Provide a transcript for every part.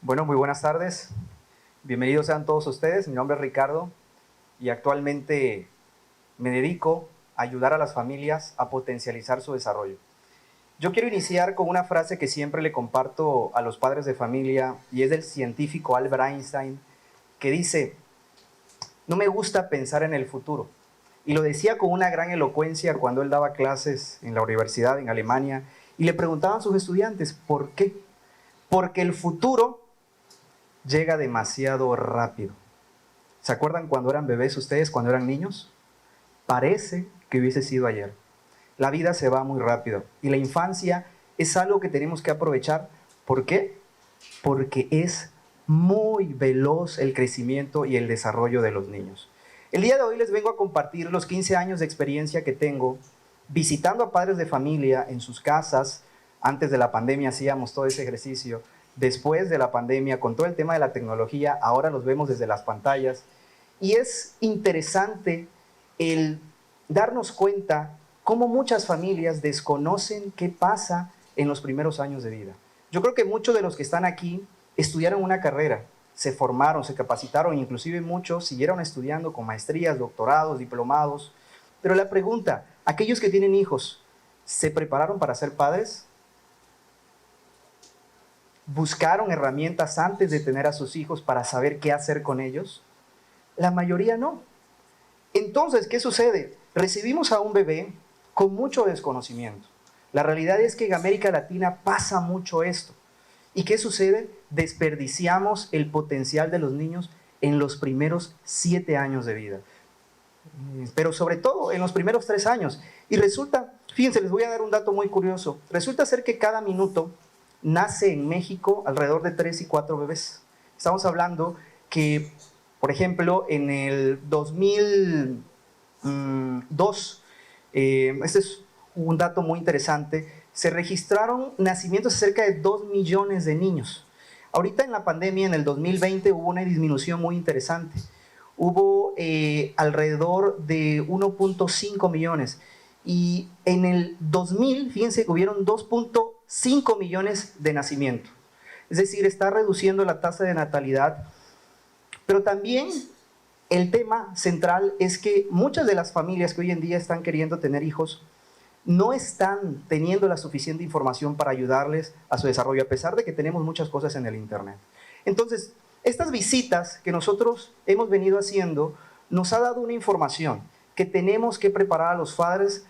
Bueno, muy buenas tardes. Bienvenidos sean todos ustedes. Mi nombre es Ricardo y actualmente me dedico a ayudar a las familias a potencializar su desarrollo. Yo quiero iniciar con una frase que siempre le comparto a los padres de familia y es del científico Albert Einstein, que dice: no me gusta pensar en el futuro. Y lo decía con una gran elocuencia cuando él daba clases en la universidad en Alemania y le preguntaban a sus estudiantes, ¿por qué? Porque el futuro llega demasiado rápido. ¿Se acuerdan cuando eran bebés ustedes, cuando eran niños? Parece que hubiese sido ayer. La vida se va muy rápido y la infancia es algo que tenemos que aprovechar. ¿Por qué? Porque es muy veloz el crecimiento y el desarrollo de los niños. El día de hoy les vengo a compartir los 15 años de experiencia que tengo visitando a padres de familia en sus casas. Antes de la pandemia hacíamos todo ese ejercicio. Después de la pandemia, con todo el tema de la tecnología, ahora los vemos desde las pantallas. Y es interesante el darnos cuenta cómo muchas familias desconocen qué pasa en los primeros años de vida. Yo creo que muchos de los que están aquí estudiaron una carrera, se formaron, se capacitaron, inclusive muchos siguieron estudiando con maestrías, doctorados, diplomados. Pero la pregunta, aquellos que tienen hijos, ¿se prepararon para ser padres? ¿Buscaron herramientas antes de tener a sus hijos para saber qué hacer con ellos? La mayoría no. Entonces, ¿qué sucede? Recibimos a un bebé con mucho desconocimiento. La realidad es que en América Latina pasa mucho esto. ¿Y qué sucede? Desperdiciamos el potencial de los niños en los primeros 7 años de vida. Pero sobre todo en los primeros 3 años. Y resulta, fíjense, les voy a dar un dato muy curioso. Resulta ser que cada minuto nace en México alrededor de 3 y 4 bebés. Estamos hablando que, por ejemplo, en el 2002, este es un dato muy interesante, se registraron nacimientos de cerca de 2 millones de niños. Ahorita en la pandemia, en el 2020, hubo una disminución muy interesante. Hubo alrededor de 1.5 millones. Y en el 2000, fíjense, hubieron 2.5 millones de nacimientos. Es decir, está reduciendo la tasa de natalidad. Pero también el tema central es que muchas de las familias que hoy en día están queriendo tener hijos no están teniendo la suficiente información para ayudarles a su desarrollo, a pesar de que tenemos muchas cosas en el Internet. Entonces, estas visitas que nosotros hemos venido haciendo nos ha dado una información que tenemos que preparar a los padres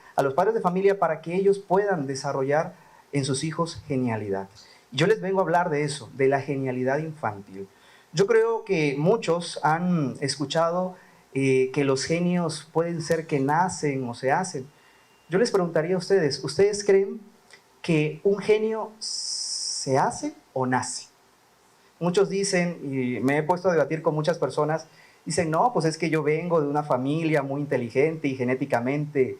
de familia para que ellos puedan desarrollar en sus hijos genialidad. Yo les vengo a hablar de eso, de la genialidad infantil. Yo creo que muchos han escuchado que los genios pueden ser que nacen o se hacen. Yo les preguntaría a ustedes, ¿ustedes creen que un genio se hace o nace? Muchos dicen, y me he puesto a debatir con muchas personas, dicen, no, pues es que yo vengo de una familia muy inteligente y genéticamente,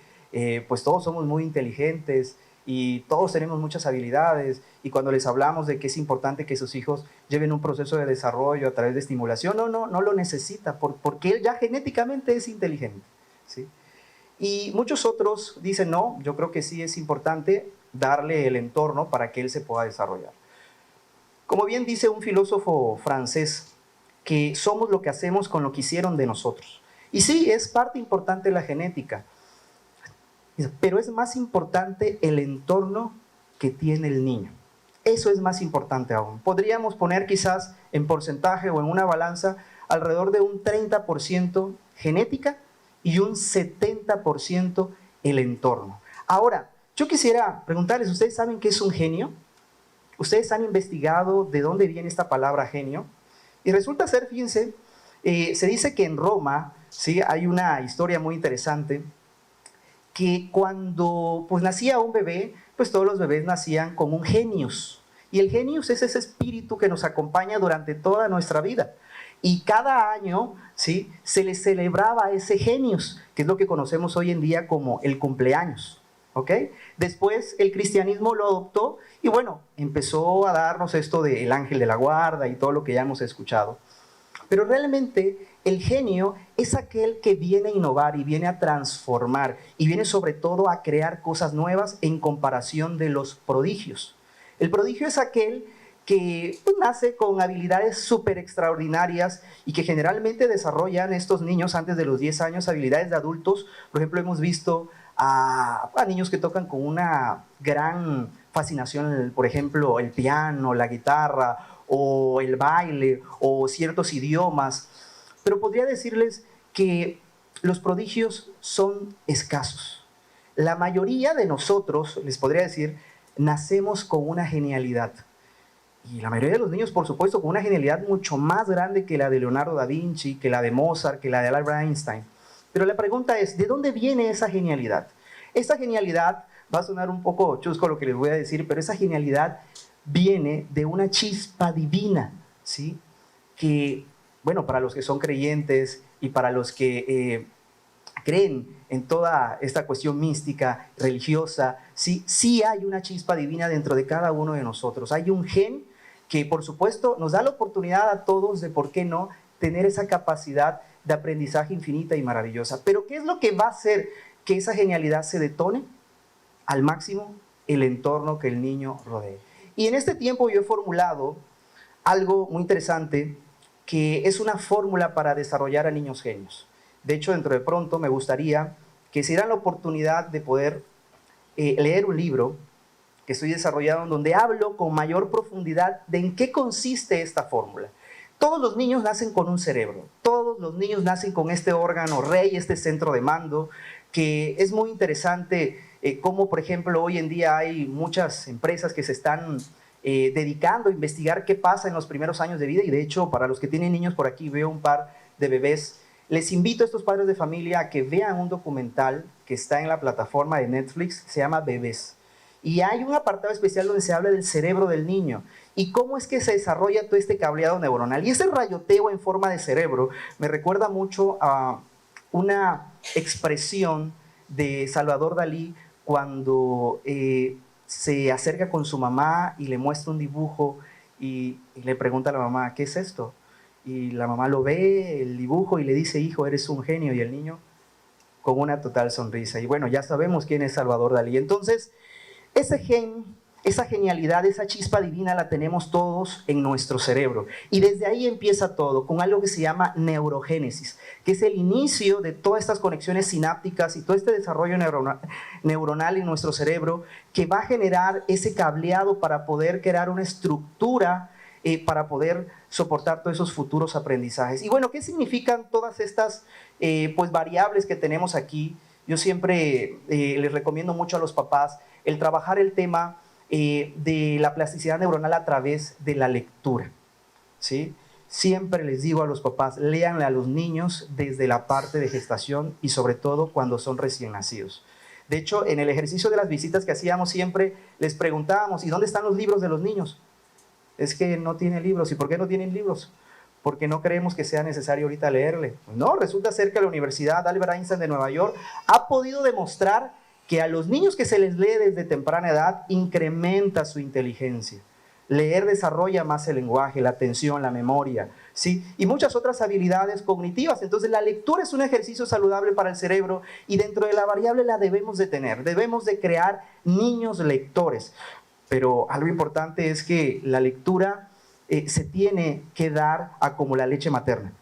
pues todos somos muy inteligentes y todos tenemos muchas habilidades, y cuando les hablamos de que es importante que sus hijos lleven un proceso de desarrollo a través de estimulación, no lo necesita, porque él ya genéticamente es inteligente, ¿sí? Y muchos otros dicen, no, yo creo que sí es importante darle el entorno para que él se pueda desarrollar. Como bien dice un filósofo francés, que somos lo que hacemos con lo que hicieron de nosotros. Y sí, es parte importante de la genética, pero es más importante el entorno que tiene el niño. Eso es más importante aún. Podríamos poner quizás en porcentaje o en una balanza alrededor de un 30% genética y un 70% el entorno. Ahora, yo quisiera preguntarles, ¿ustedes saben qué es un genio? ¿Ustedes han investigado de dónde viene esta palabra genio? Y resulta ser, fíjense, se dice que en Roma, ¿sí?, hay una historia muy interesante, que cuando pues nacía un bebé, pues todos los bebés nacían con un genius. Y el genius es ese espíritu que nos acompaña durante toda nuestra vida. Y cada año, ¿sí?, se le celebraba a ese genius, que es lo que conocemos hoy en día como el cumpleaños. ¿Ok? Después el cristianismo lo adoptó y bueno, empezó a darnos esto del ángel de la guarda y todo lo que ya hemos escuchado. Pero realmente el genio es aquel que viene a innovar y viene a transformar y viene sobre todo a crear cosas nuevas en comparación de los prodigios. El prodigio es aquel que pues, nace con habilidades súper extraordinarias y que generalmente desarrollan estos niños antes de los 10 años habilidades de adultos. Por ejemplo, hemos visto a niños que tocan con una gran fascinación, por ejemplo, el piano, la guitarra, o el baile, o ciertos idiomas. Pero podría decirles que los prodigios son escasos. La mayoría de nosotros, les podría decir, nacemos con una genialidad. Y la mayoría de los niños, por supuesto, con una genialidad mucho más grande que la de Leonardo da Vinci, que la de Mozart, que la de Albert Einstein. Pero la pregunta es, ¿de dónde viene esa genialidad? Esa genialidad, va a sonar un poco chusco lo que les voy a decir, pero esa genialidad viene de una chispa divina, ¿sí? Que, bueno, para los que son creyentes y para los que creen en toda esta cuestión mística, religiosa, sí hay una chispa divina dentro de cada uno de nosotros. Hay un gen que, por supuesto, nos da la oportunidad a todos de, ¿por qué no?, tener esa capacidad de aprendizaje infinita y maravillosa. Pero ¿qué es lo que va a hacer que esa genialidad se detone al máximo? El entorno que el niño rodee. Y en este tiempo yo he formulado algo muy interesante, que es una fórmula para desarrollar a niños genios. De hecho, dentro de pronto me gustaría que se dieran la oportunidad de poder leer un libro que estoy desarrollando, donde hablo con mayor profundidad de en qué consiste esta fórmula. Todos los niños nacen con un cerebro, todos los niños nacen con este órgano rey, este centro de mando, que es muy interesante cómo, por ejemplo, hoy en día hay muchas empresas que se están dedicando a investigar qué pasa en los primeros años de vida, y de hecho, para los que tienen niños por aquí, veo un par de bebés. Les invito a estos padres de familia a que vean un documental que está en la plataforma de Netflix, se llama Bebés. Y hay un apartado especial donde se habla del cerebro del niño y cómo es que se desarrolla todo este cableado neuronal. Y ese rayoteo en forma de cerebro me recuerda mucho a una expresión de Salvador Dalí cuando se acerca con su mamá y le muestra un dibujo y le pregunta a la mamá, ¿qué es esto? Y la mamá lo ve, el dibujo, y le dice, hijo, eres un genio. Y el niño con una total sonrisa. Y bueno, ya sabemos quién es Salvador Dalí. Entonces, ese gen, esa genialidad, esa chispa divina la tenemos todos en nuestro cerebro. Y desde ahí empieza todo, con algo que se llama neurogénesis, que es el inicio de todas estas conexiones sinápticas y todo este desarrollo neuronal en nuestro cerebro, que va a generar ese cableado para poder crear una estructura para poder soportar todos esos futuros aprendizajes. Y bueno, ¿qué significan todas estas pues variables que tenemos aquí? Yo siempre les recomiendo mucho a los papás el trabajar el tema de la plasticidad neuronal a través de la lectura, ¿sí? Siempre les digo a los papás, léanle a los niños desde la parte de gestación y sobre todo cuando son recién nacidos. De hecho, en el ejercicio de las visitas que hacíamos siempre les preguntábamos, ¿y dónde están los libros de los niños? Es que no tiene libros. ¿Y por qué no tienen libros? Porque no creemos que sea necesario ahorita leerle. No, resulta ser que la Universidad Albert Einstein de Nueva York ha podido demostrar que a los niños que se les lee desde temprana edad incrementa su inteligencia. Leer desarrolla más el lenguaje, la atención, la memoria, ¿sí? Y muchas otras habilidades cognitivas. Entonces la lectura es un ejercicio saludable para el cerebro y dentro de la variable la debemos de tener. Debemos de crear niños lectores. Pero algo importante es que la lectura se tiene que dar a como la leche materna.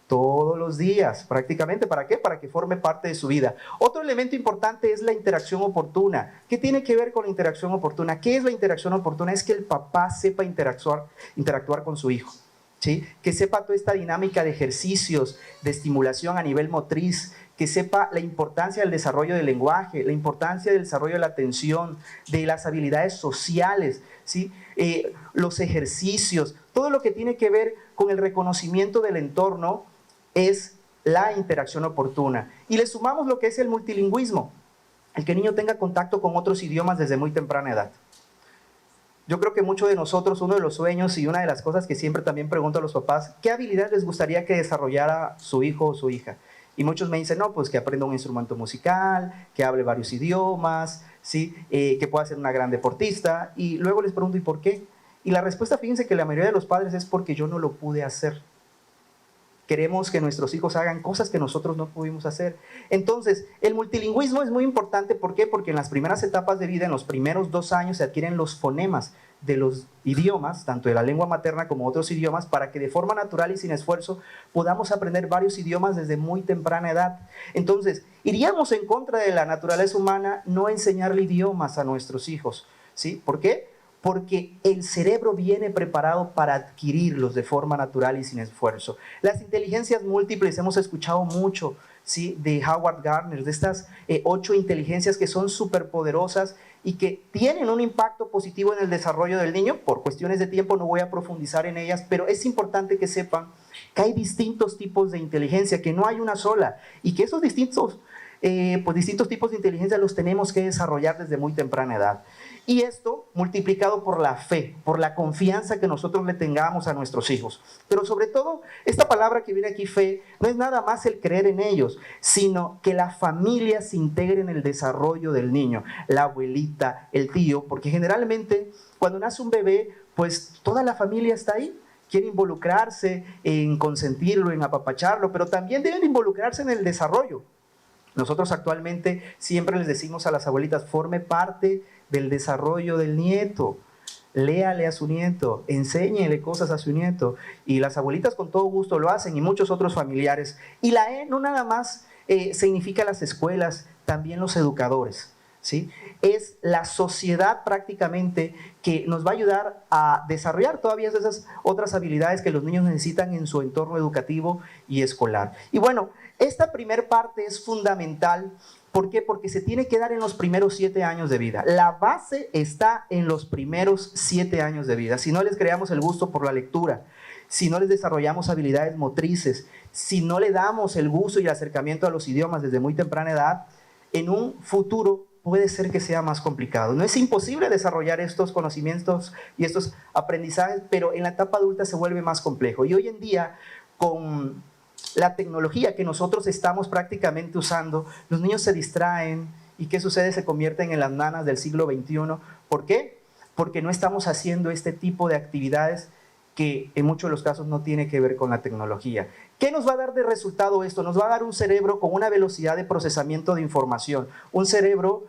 Todos los días, prácticamente. ¿Para qué? Para que forme parte de su vida. Otro elemento importante es la interacción oportuna. ¿Qué tiene que ver con la interacción oportuna? ¿Qué es la interacción oportuna? Es que el papá sepa interactuar con su hijo, ¿sí? Que sepa toda esta dinámica de ejercicios, de estimulación a nivel motriz, que sepa la importancia del desarrollo del lenguaje, la importancia del desarrollo de la atención, de las habilidades sociales, ¿sí? Los ejercicios, todo lo que tiene que ver con el reconocimiento del entorno es la interacción oportuna. Y le sumamos lo que es el multilingüismo, el que el niño tenga contacto con otros idiomas desde muy temprana edad. Yo creo que muchos de nosotros, uno de los sueños y una de las cosas que siempre también pregunto a los papás, ¿qué habilidades les gustaría que desarrollara su hijo o su hija? Y muchos me dicen, no, pues que aprenda un instrumento musical, que hable varios idiomas, ¿sí? Que pueda ser una gran deportista. Y luego les pregunto, ¿y por qué? Y la respuesta, fíjense que la mayoría de los padres es porque yo no lo pude hacer. Queremos que nuestros hijos hagan cosas que nosotros no pudimos hacer. Entonces, el multilingüismo es muy importante. ¿Por qué? Porque en las primeras etapas de vida, en los primeros 2 años, se adquieren los fonemas, de los idiomas, tanto de la lengua materna como otros idiomas, para que de forma natural y sin esfuerzo podamos aprender varios idiomas desde muy temprana edad. Entonces, iríamos en contra de la naturaleza humana no enseñarle idiomas a nuestros hijos, ¿sí? ¿Por qué? Porque el cerebro viene preparado para adquirirlos de forma natural y sin esfuerzo. Las inteligencias múltiples, hemos escuchado mucho, ¿sí?, de Howard Gardner, de estas 8 inteligencias que son súper poderosas y que tienen un impacto positivo en el desarrollo del niño. Por cuestiones de tiempo no voy a profundizar en ellas, pero es importante que sepan que hay distintos tipos de inteligencia, que no hay una sola, y que esos distintos tipos de inteligencia los tenemos que desarrollar desde muy temprana edad. Y esto multiplicado por la fe, por la confianza que nosotros le tengamos a nuestros hijos. Pero sobre todo, esta palabra que viene aquí, fe, no es nada más el creer en ellos, sino que la familia se integre en el desarrollo del niño, la abuelita, el tío, porque generalmente cuando nace un bebé, pues toda la familia está ahí. Quiere involucrarse en consentirlo, en apapacharlo, pero también deben involucrarse en el desarrollo. Nosotros actualmente siempre les decimos a las abuelitas, forme parte del desarrollo del nieto, léale a su nieto, enséñele cosas a su nieto, y las abuelitas con todo gusto lo hacen, y muchos otros familiares. Y la E no nada más significa las escuelas, también los educadores, ¿sí? Es la sociedad prácticamente que nos va a ayudar a desarrollar todavía esas otras habilidades que los niños necesitan en su entorno educativo y escolar. Y bueno, esta primer parte es fundamental. ¿Por qué? Porque se tiene que dar en los primeros 7 años de vida. La base está en los primeros 7 años de vida. Si no les creamos el gusto por la lectura, si no les desarrollamos habilidades motrices, si no le damos el gusto y el acercamiento a los idiomas desde muy temprana edad, en un futuro puede ser que sea más complicado. No es imposible desarrollar estos conocimientos y estos aprendizajes, pero en la etapa adulta se vuelve más complejo. Y hoy en día, con la tecnología que nosotros estamos prácticamente usando, los niños se distraen y ¿qué sucede? Se convierten en las nanas del siglo XXI. ¿Por qué? Porque no estamos haciendo este tipo de actividades que en muchos de los casos no tiene que ver con la tecnología. ¿Qué nos va a dar de resultado esto? Nos va a dar un cerebro con una velocidad de procesamiento de información, un cerebro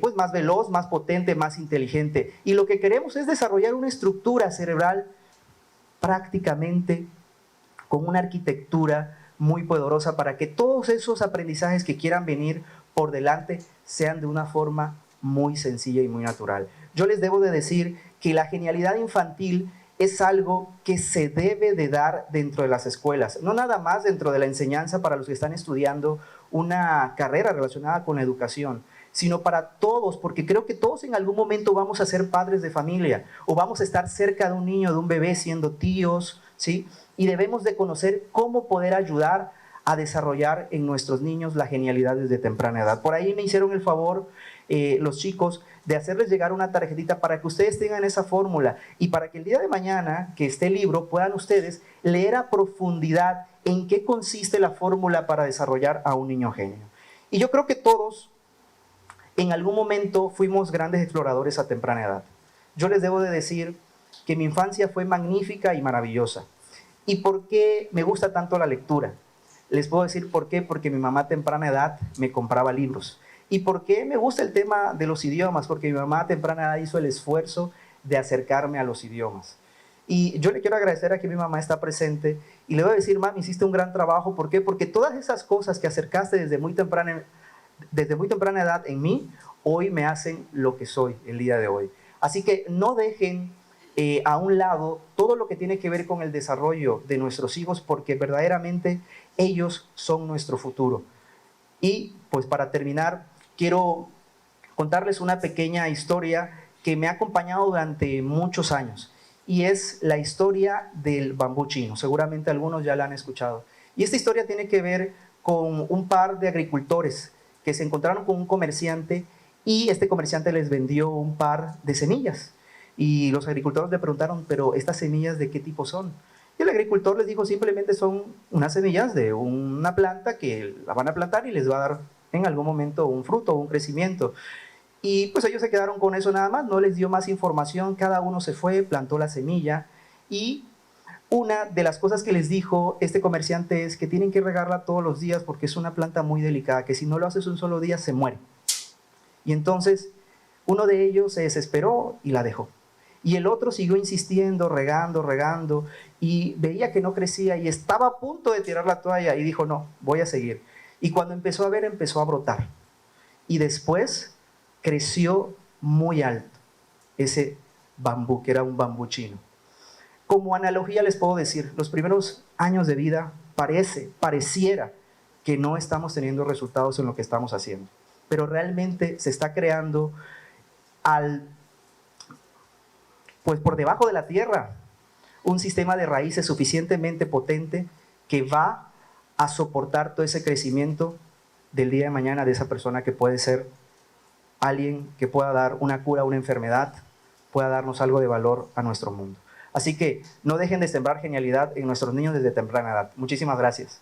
pues más veloz, más potente, más inteligente. Y lo que queremos es desarrollar una estructura cerebral prácticamente con una arquitectura muy poderosa para que todos esos aprendizajes que quieran venir por delante sean de una forma muy sencilla y muy natural. Yo les debo de decir que la genialidad infantil es algo que se debe de dar dentro de las escuelas, no nada más dentro de la enseñanza para los que están estudiando una carrera relacionada con la educación, sino para todos, porque creo que todos en algún momento vamos a ser padres de familia o vamos a estar cerca de un niño, de un bebé, siendo tíos, ¿sí? Y debemos de conocer cómo poder ayudar a desarrollar en nuestros niños la genialidad desde temprana edad. Por ahí me hicieron el favor los chicos de hacerles llegar una tarjetita para que ustedes tengan esa fórmula y para que el día de mañana que esté el libro puedan ustedes leer a profundidad en qué consiste la fórmula para desarrollar a un niño genio. Y yo creo que todos en algún momento fuimos grandes exploradores a temprana edad. Yo les debo de decir que mi infancia fue magnífica y maravillosa. ¿Y por qué me gusta tanto la lectura? Les puedo decir por qué, porque mi mamá a temprana edad me compraba libros. ¿Y por qué me gusta el tema de los idiomas? Porque mi mamá a temprana edad hizo el esfuerzo de acercarme a los idiomas. Y yo le quiero agradecer a que mi mamá está presente y le voy a decir, mami, hiciste un gran trabajo. ¿Por qué? Porque todas esas cosas que acercaste desde muy temprana edad en mí, hoy me hacen lo que soy el día de hoy. Así que no dejen a un lado todo lo que tiene que ver con el desarrollo de nuestros hijos, porque verdaderamente ellos son nuestro futuro. Y pues para terminar, quiero contarles una pequeña historia que me ha acompañado durante muchos años, y es la historia del bambú chino. Seguramente algunos ya la han escuchado. Y esta historia tiene que ver con un par de agricultores que se encontraron con un comerciante y este comerciante les vendió un par de semillas. Y los agricultores le preguntaron, pero ¿estas semillas de qué tipo son? Y el agricultor les dijo, simplemente son unas semillas de una planta que la van a plantar y les va a dar en algún momento un fruto o un crecimiento. Y pues ellos se quedaron con eso nada más, no les dio más información, cada uno se fue, plantó la semilla y una de las cosas que les dijo este comerciante es que tienen que regarla todos los días porque es una planta muy delicada, que si no lo haces un solo día se muere. Y entonces uno de ellos se desesperó y la dejó. Y el otro siguió insistiendo, regando, regando, y veía que no crecía y estaba a punto de tirar la toalla y dijo, no, voy a seguir. Y cuando empezó a ver, empezó a brotar. Y después creció muy alto ese bambú, que era un bambú chino. Como analogía les puedo decir, los primeros años de vida pareciera que no estamos teniendo resultados en lo que estamos haciendo, pero realmente se está creando pues por debajo de la tierra, un sistema de raíces suficientemente potente que va a soportar todo ese crecimiento del día de mañana de esa persona que puede ser alguien que pueda dar una cura a una enfermedad, pueda darnos algo de valor a nuestro mundo. Así que no dejen de sembrar genialidad en nuestros niños desde temprana edad. Muchísimas gracias.